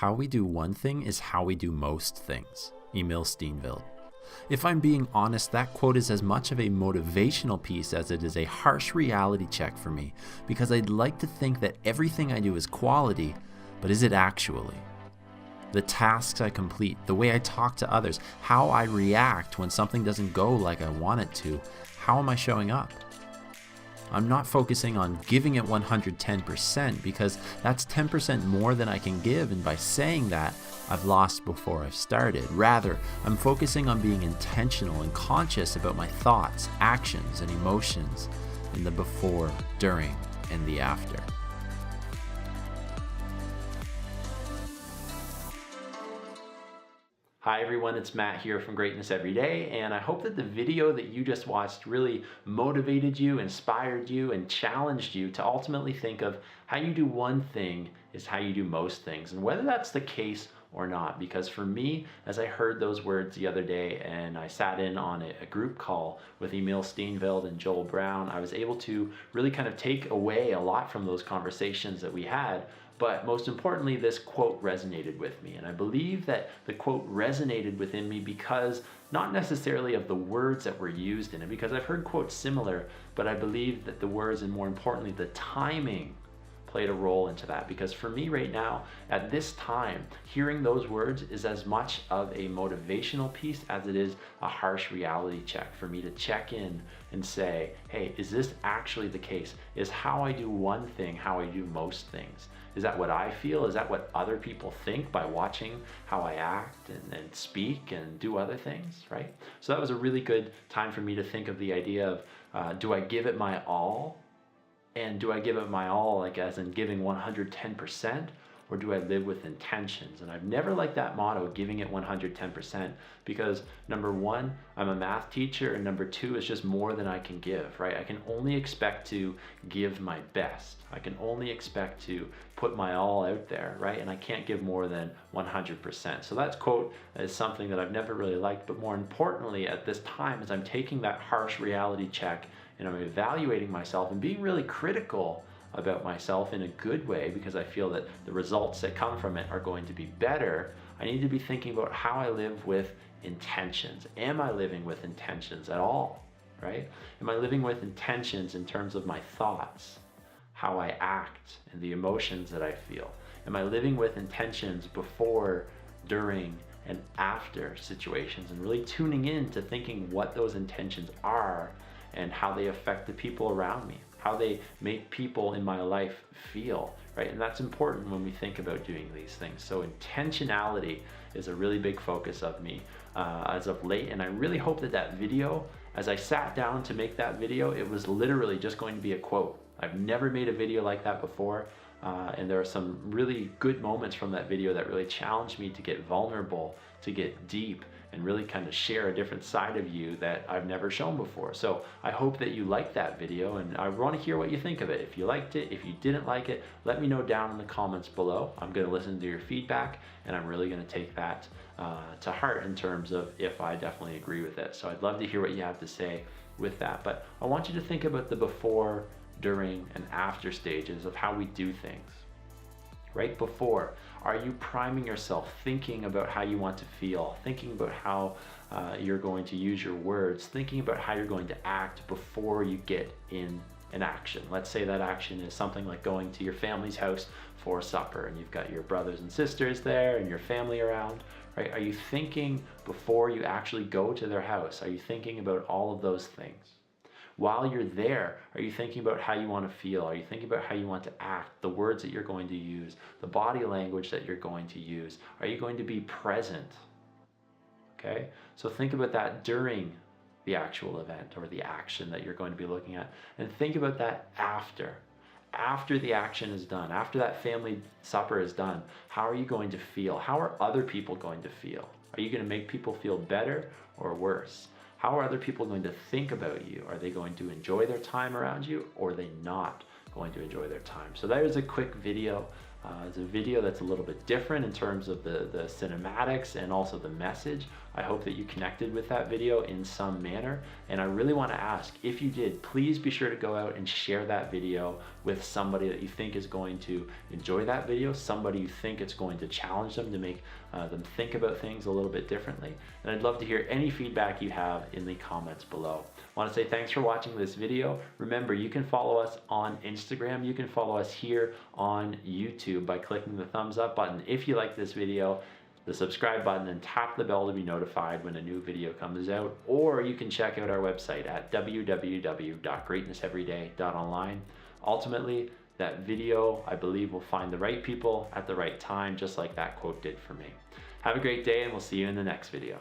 How we do one thing is how we do most things. Emile Steenveld. If I'm being honest, that quote is as much of a motivational piece as it is a harsh reality check for me, because I'd like to think that everything I do is quality, but is it actually? The tasks I complete, the way I talk to others, how I react when something doesn't go like I want it to, how am I showing up? I'm not focusing on giving it 110% because that's 10% more than I can give, and by saying that, I've lost before I've started. Rather, I'm focusing on being intentional and conscious about my thoughts, actions, and emotions in the before, during, and the after. Hi everyone, it's Matt here from Greatness Every Day, and I hope that the video that you just watched really motivated you, inspired you, and challenged you to ultimately think of how you do one thing is how you do most things, and whether that's the case or not. Because for me, as I heard those words the other day and I sat in on a group call with Emile Steenveld and Joel Brown, I was able to really kind of take away a lot from those conversations that we had. But most importantly, this quote resonated with me. And I believe that the quote resonated within me because not necessarily of the words that were used in it, because I've heard quotes similar, but I believe that the words, and more importantly, the timing, played a role into that. Because for me right now, at this time, hearing those words is as much of a motivational piece as it is a harsh reality check for me to check in and say, hey, is this actually the case? Is how I do one thing how I do most things? Is that what I feel? Is that what other people think by watching how I act and speak and do other things, right? So that was a really good time for me to think of the idea of, do I give it my all? And do I give it my all, like as in giving 110%, or do I live with intentions? And I've never liked that motto, giving it 110%, because number one, I'm a math teacher, and number two, it's just more than I can give, right? I can only expect to give my best. I can only expect to put my all out there, right? And I can't give more than 100%. So that quote is something that I've never really liked, but more importantly at this time, as I'm taking that harsh reality check and I'm evaluating myself and being really critical about myself in a good way, because I feel that the results that come from it are going to be better, I need to be thinking about how I live with intentions. Am I living with intentions at all, right? Am I living with intentions in terms of my thoughts, how I act, and the emotions that I feel? Am I living with intentions before, during, and after situations, and really tuning in to thinking what those intentions are and how they affect the people around me, how they make people in my life feel, right? And that's important when we think about doing these things. So intentionality is a really big focus of me as of late, and I really hope that that video, as I sat down to make that video, it was literally just going to be a quote. I've never made a video like that before, and there are some really good moments from that video that really challenged me to get vulnerable, to get deep, and really kind of share a different side of you that I've never shown before. So I hope that you liked that video, and I want to hear what you think of it. If you liked it, if you didn't like it, let me know down in the comments below. I'm going to listen to your feedback, and I'm really going to take that to heart in terms of if I definitely agree with it. So I'd love to hear what you have to say with that. But I want you to think about the before, during, and after stages of how we do things. Right before, are you priming yourself, thinking about how you want to feel, thinking about how you're going to use your words, thinking about how you're going to act before you get in an action? Let's say that action is something like going to your family's house for supper, and you've got your brothers and sisters there and your family around, right? Are you thinking before you actually go to their house? Are you thinking about all of those things? While you're there, are you thinking about how you want to feel? Are you thinking about how you want to act, the words that you're going to use, the body language that you're going to use? Are you going to be present? Okay, so think about that during the actual event or the action that you're going to be looking at, and think about that after the action is done, after that family supper is done. How are you going to feel? How are other people going to feel? Are you going to make people feel better or worse? How are other people going to think about you? Are they going to enjoy their time around you, or are they not going to enjoy their time? So there's a quick video. It's a video that's a little bit different in terms of the cinematics and also the message, I hope that you connected with that video in some manner. And I really want to ask, if you did, please be sure to go out and share that video with somebody that you think is going to enjoy that video, somebody you think it's going to challenge them to make them think about things a little bit differently. And I'd love to hear any feedback you have in the comments below. I want to say thanks for watching this video. Remember, you can follow us on Instagram. You can follow us here on YouTube by clicking the thumbs up button if you like this video, the subscribe button, and tap the bell to be notified when a new video comes out. Or you can check out our website at www.greatnesseveryday.online. Ultimately, that video, I believe, will find the right people at the right time, just like that quote did for me. Have a great day, and we'll see you in the next video.